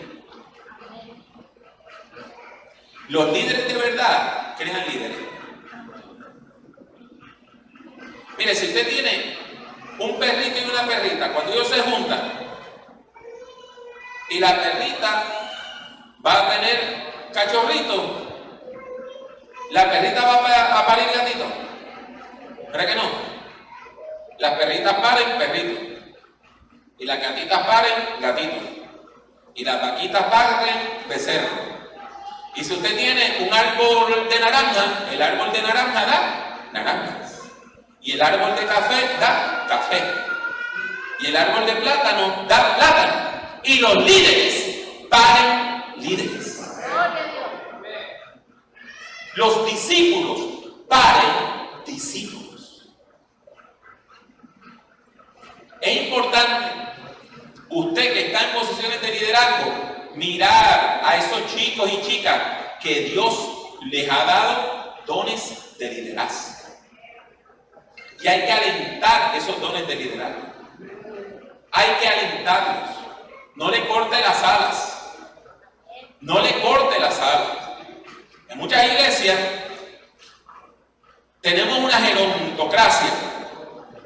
Los líderes de verdad crean líderes. Mire, si usted tiene un perrito y una perrita, cuando ellos se juntan, y la perrita va a tener cachorrito, ¿la perrita va a parir gatito? ¿Verdad que no? Las perritas paren perrito, y las gatitas paren gatito, y las vaquitas paren becerro. Y si usted tiene un árbol de naranja, el árbol de naranja da naranjas, y el árbol de café da café, y el árbol de plátano da plátano, y los líderes paren líderes. Los discípulos paren discípulos. Es importante, usted que está en posiciones de liderazgo, mirar a esos chicos y chicas que Dios les ha dado dones de liderazgo. Y hay que alentar esos dones de liderazgo. Hay que alentarlos. No le corte las alas. No le corte las alas. En muchas iglesias tenemos una gerontocracia.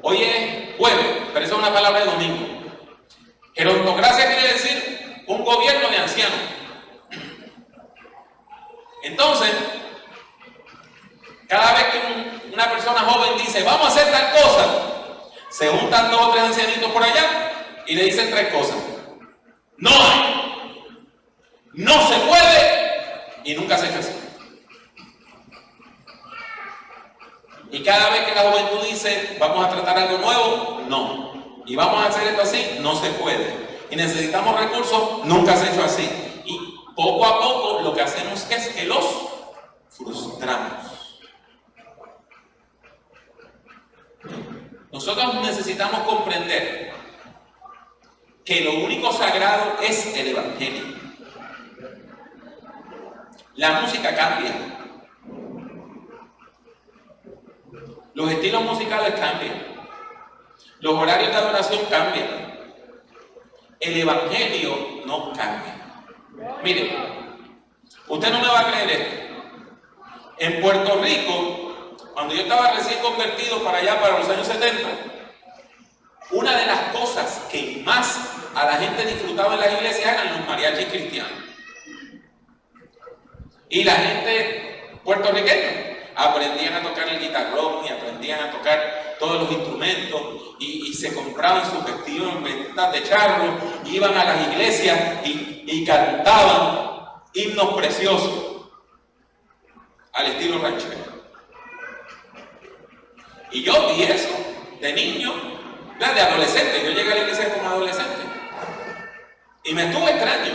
Hoy es jueves, pero esa es una palabra de domingo. Gerontocracia quiere decir un gobierno de ancianos. Entonces, cada vez que una persona joven dice, vamos a hacer tal cosa, se juntan 2 o 3 ancianitos por allá y le dicen 3 cosas. No hay, no se puede y nunca se hace así. Y cada vez que la juventud dice, vamos a tratar algo nuevo, no. Y vamos a hacer esto así, no se puede. Y necesitamos recursos, nunca se ha hecho así. Y poco a poco lo que hacemos es que los frustramos. Nosotros necesitamos comprender que lo único sagrado es el Evangelio. La música cambia. Los estilos musicales cambian. Los horarios de adoración cambian. El Evangelio no cambia. Mire, usted no me va a creer esto. En Puerto Rico, cuando yo estaba recién convertido para allá, para los años 70, una de las cosas que más a la gente disfrutaba en las iglesias eran los mariachis cristianos. Y la gente puertorriqueña aprendían a tocar el guitarrón y aprendían a tocar todos los instrumentos y se compraban sus vestidos en ventas de charro, iban a las iglesias y cantaban himnos preciosos al estilo ranchero. Y yo vi eso de niño, de adolescente. Yo llegué a la iglesia como adolescente y me estuvo extraño.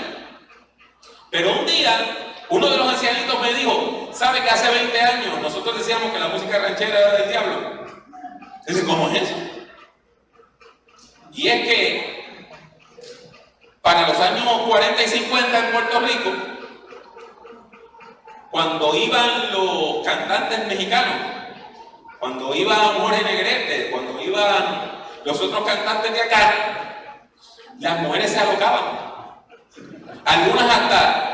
Pero un día uno de los ancianitos me dijo, ¿sabe que hace 20 años nosotros decíamos que la música ranchera era del diablo? Dice, ¿cómo es eso? Y es que para los años 40 y 50 en Puerto Rico, cuando iban los cantantes mexicanos, cuando iba Jorge Negrete, cuando iban los otros cantantes de acá, las mujeres se alocaban. Algunas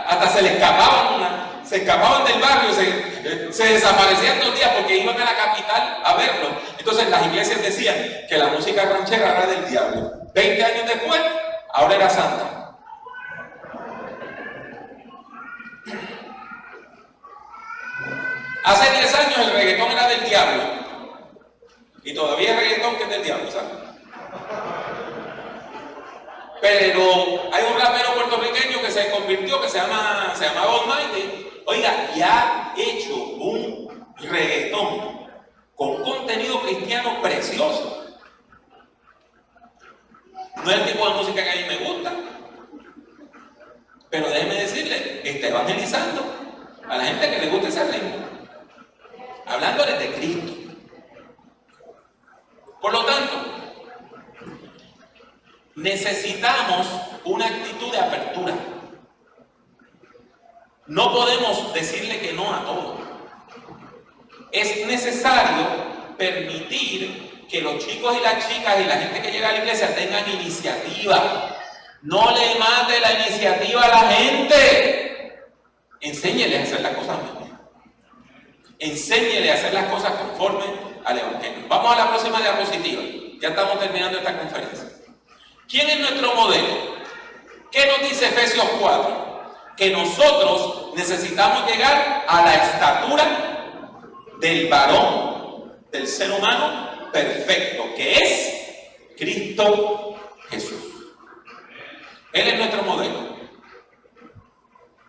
hasta se les escapaban, se escapaban del barrio, se desaparecían 2 días porque iban a la capital a verlo. Entonces las iglesias decían que la música ranchera era del diablo. 20 años después, ahora era santa. Hace 10 años el reggaetón era del diablo. Y todavía hay reggaetón que es del diablo, ¿sabes? Pero hay un rapero puertorriqueño que se convirtió, que se llama Almighty. Oiga, y ha hecho un reggaetón con contenido cristiano precioso. No es el tipo de música que a mí me gusta, pero déjeme decirle, está evangelizando a la gente que le gusta ese ritmo, hablándoles de Cristo. Por lo tanto, necesitamos una actitud de apertura. No podemos decirle que no a todo. Es necesario permitir que los chicos y las chicas y la gente que llega a la iglesia tengan iniciativa. No le mate la iniciativa a la gente. Enséñele a hacer las cosas mejor. Enséñele a hacer las cosas conforme al Evangelio. Vamos a la próxima diapositiva. Ya estamos terminando esta conferencia. ¿Quién es nuestro modelo? ¿Qué nos dice dice Efesios 4? Que nosotros necesitamos llegar a la estatura del varón, del ser humano perfecto, que es Cristo Jesús. Él es nuestro modelo.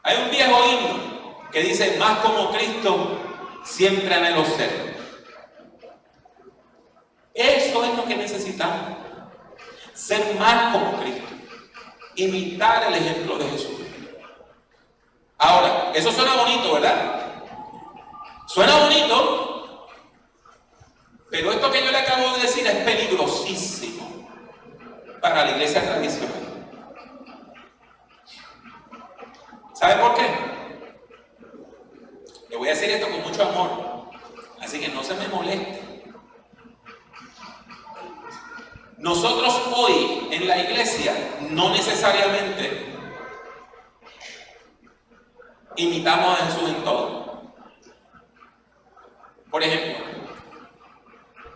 Hay un viejo himno que dice: más como Cristo siempre anhelo ser. Eso es lo que necesitamos, ser más como Cristo, imitar el ejemplo de Jesús. Ahora, eso suena bonito, ¿verdad? Suena bonito, pero esto que yo le acabo de decir es peligrosísimo para la iglesia tradicional. ¿Sabe por qué? Le voy a decir esto con mucho amor, así que no se me moleste. Nosotros hoy en la iglesia no necesariamente imitamos a Jesús en todo. Por ejemplo,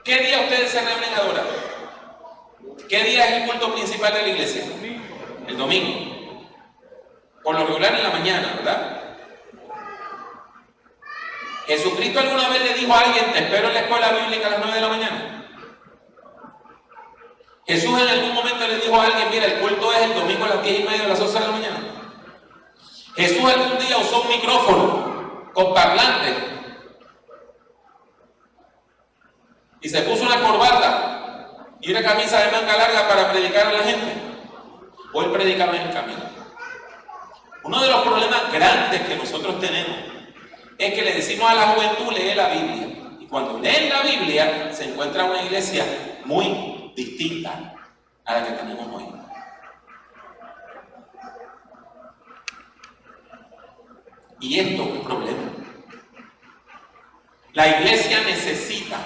¿qué día ustedes se reúnen a adorar? ¿Qué día es el culto principal de la iglesia? El domingo. Por lo regular en la mañana, ¿verdad? ¿Jesucristo alguna vez le dijo a alguien: te espero en la escuela bíblica a las 9 de la mañana? ¿Jesús en algún momento le dijo a alguien: mira, el culto es el domingo a las 10:30 a las 11 de la mañana? ¿Jesús algún día usó un micrófono con parlante y se puso una corbata y una camisa de manga larga para predicar a la gente? ¿O él predicaba en el camino? Uno de los problemas grandes que nosotros tenemos es que le decimos a la juventud: lee la Biblia. Y cuando leen la Biblia se encuentra una iglesia muy distinta a la que tenemos hoy. Y esto es un problema. La iglesia necesita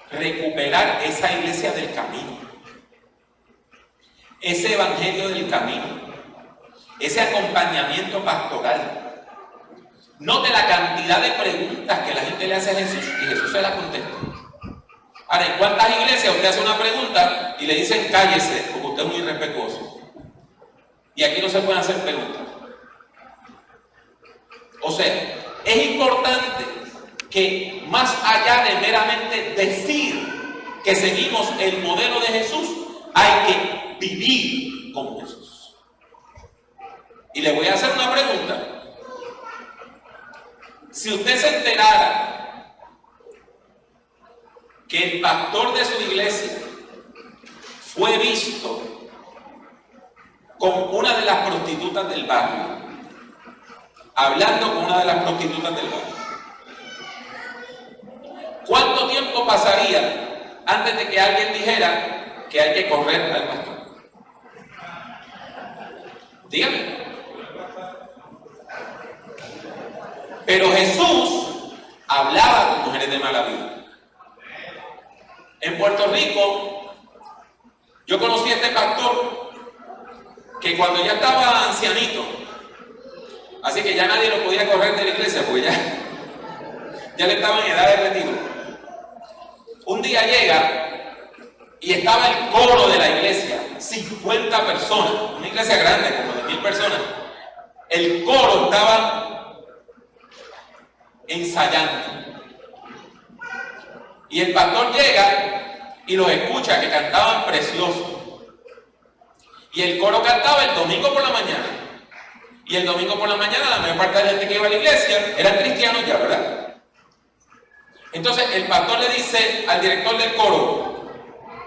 recuperar esa iglesia del camino, ese evangelio del camino, ese acompañamiento pastoral. Note la cantidad de preguntas que la gente le hace a Jesús y Jesús se las contesta. Ahora, ¿en cuántas iglesias usted hace una pregunta y le dicen cállese porque usted es muy irrespetuoso? Y aquí no se pueden hacer preguntas. O sea, es importante que más allá de meramente decir que seguimos el modelo de Jesús, hay que vivir como Jesús. Y le voy a hacer una pregunta. Si usted se enterara que el pastor de su iglesia fue visto con una de las prostitutas del barrio, hablando con una de las prostitutas del barrio, ¿cuánto tiempo pasaría antes de que alguien dijera que hay que correr al pastor? Dígame. Pero Jesús hablaba con mujeres de mala vida. En Puerto Rico, yo conocí a este pastor que cuando ya estaba ancianito, así que ya nadie lo podía correr de la iglesia porque ya le estaba en edad de retiro. Un día llega y estaba el coro de la iglesia, 50 personas, una iglesia grande, como de 1000 personas. El coro estaba ensayando. Y el pastor llega y los escucha que cantaban precioso. Y el coro cantaba el domingo por la mañana. Y el domingo por la mañana la mayor parte de la gente que iba a la iglesia eran cristianos ya, ¿verdad? Entonces el pastor le dice al director del coro: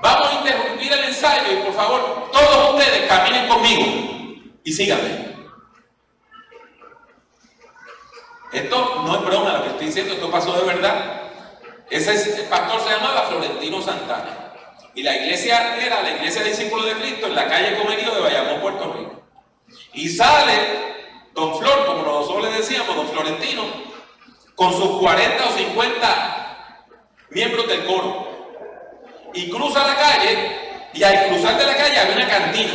vamos a interrumpir el ensayo y por favor todos ustedes caminen conmigo y síganme. Esto no es broma lo que estoy diciendo, esto pasó de verdad. Ese pastor se llamaba Florentino Santana. Y la iglesia era la iglesia de discípulos de Cristo en la calle Comerío de Bayamón, Puerto Rico. Y sale don Flor, como nosotros le decíamos, don Florentino, con sus 40 o 50 miembros del coro. Y cruza la calle, y al cruzar de la calle había una cantina.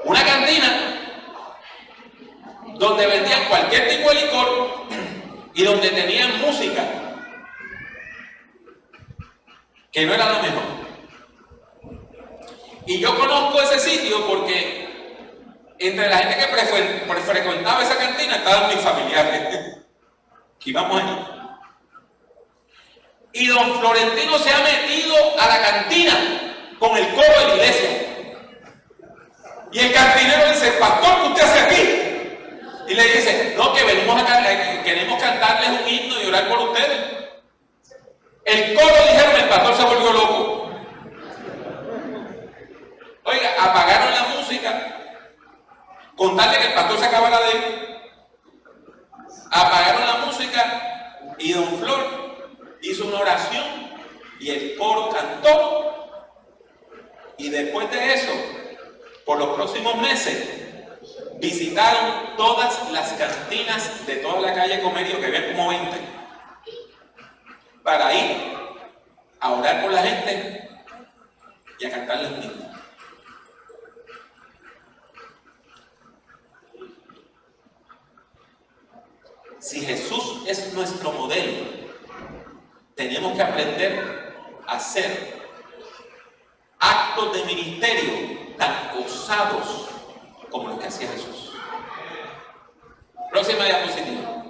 Una cantina donde vendían cualquier tipo de licor y donde tenían música que no era lo mejor. Y yo conozco ese sitio porque entre la gente que frecuentaba esa cantina estaban mis familiares, que íbamos allí. Y don Florentino se ha metido a la cantina con el coro de la iglesia. Y el cantinero dice: pastor, ¿qué usted hace aquí? Y le dice: no, que venimos acá, queremos cantarles un himno y orar por ustedes. El coro, dijeron, el pastor se volvió loco. Oiga, apagaron la música, con tal de que el pastor se acabara de ir. Apagaron la música y don Flor hizo una oración y el coro cantó. Y después de eso, por los próximos meses, visitaron todas las cantinas de toda la calle Comerío, que había como 20, para ir a orar por la gente y a cantarles un himno. Si Jesús es nuestro modelo, tenemos que aprender a hacer actos de ministerio tan osados como los que hacía Jesús. Próxima diapositiva.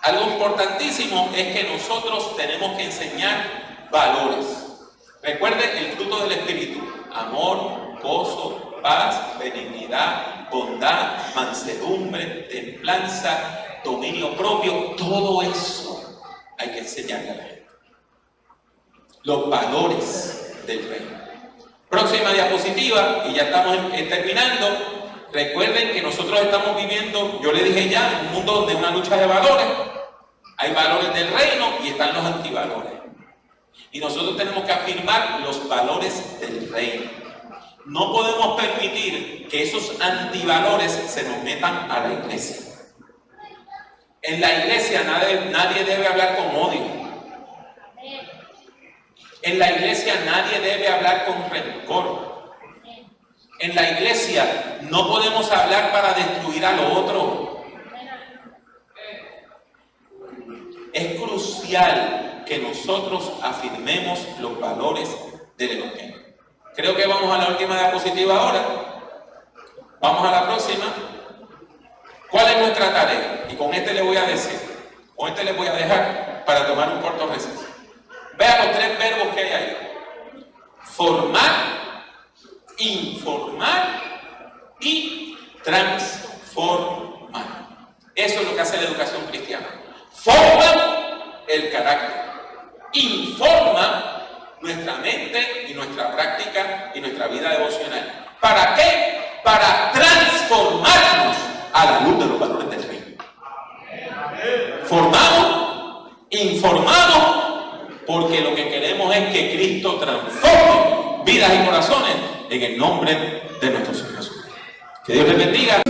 Algo importantísimo es que nosotros tenemos que enseñar valores. Recuerden el fruto del Espíritu: amor, gozo, paz, benignidad, bondad, mansedumbre, templanza, dominio propio. Todo eso hay que enseñarle a la gente. Los valores del reino. Próxima diapositiva, y ya estamos terminando. Recuerden que nosotros estamos viviendo, yo le dije ya, en un mundo donde hay una lucha de valores. Hay valores del reino y están los antivalores. Y nosotros tenemos que afirmar los valores del reino. No podemos permitir que esos antivalores se nos metan a la iglesia. En la iglesia nadie debe hablar con odio. En la iglesia nadie debe hablar con rencor. En la iglesia no podemos hablar para destruir a lo otro. Es crucial que nosotros afirmemos los valores del evangelio. Creo que vamos a la última diapositiva ahora. Vamos a la próxima. ¿Cuál es nuestra tarea? Y con este le voy a decir, con este le voy a dejar para tomar un corto receso. Vean los 3 verbos que hay ahí: formar, informar y transformar. Eso es lo que hace la educación cristiana. Forma el carácter, informa nuestra mente y nuestra práctica y nuestra vida devocional. ¿Para qué? Para transformarnos a la luz de los valores del reino. Formamos, informamos, porque lo que queremos es que Cristo transforme vidas y corazones en el nombre de nuestro Señor Jesús. Que Dios les bendiga.